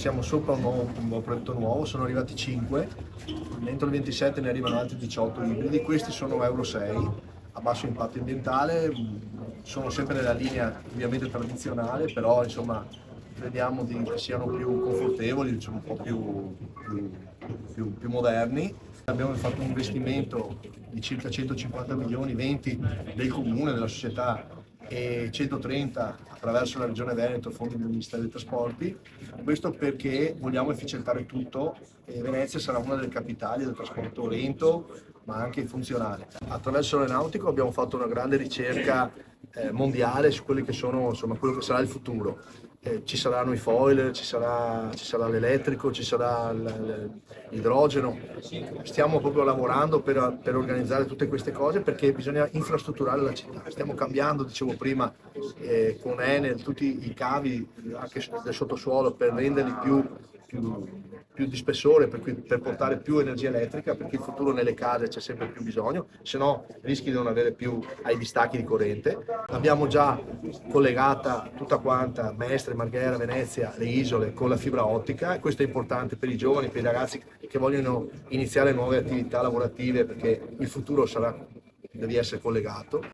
Siamo sopra un progetto nuovo, sono arrivati 5, entro il 27 ne arrivano altri 18 ibridi, questi sono Euro 6 a basso impatto ambientale, sono sempre nella linea ovviamente tradizionale, però insomma crediamo che siano più confortevoli, diciamo, un po' più moderni. Abbiamo fatto un investimento di circa 150 milioni, 20 del comune, della società e 130 attraverso la Regione Veneto, fondi del Ministero dei Trasporti. Questo perché vogliamo efficientare tutto e Venezia sarà una delle capitali del trasporto lento ma anche funzionale. Attraverso l'aeronautico abbiamo fatto una grande ricerca mondiale su quelli che sono, insomma, quello che sarà il futuro. Ci saranno i foil, ci sarà l'elettrico, ci sarà l'idrogeno. Stiamo proprio lavorando per organizzare tutte queste cose perché bisogna infrastrutturare la città. Stiamo cambiando, dicevo prima, con Enel tutti i cavi anche del sottosuolo per renderli più di spessore, per portare più energia elettrica, perché in futuro nelle case c'è sempre più bisogno, se no rischi di non avere più ai distacchi di corrente. Abbiamo già collegata tutta quanta Mestre, Marghera, Venezia, le isole con la fibra ottica e questo è importante per i giovani, per i ragazzi che vogliono iniziare nuove attività lavorative perché il futuro devi essere collegato.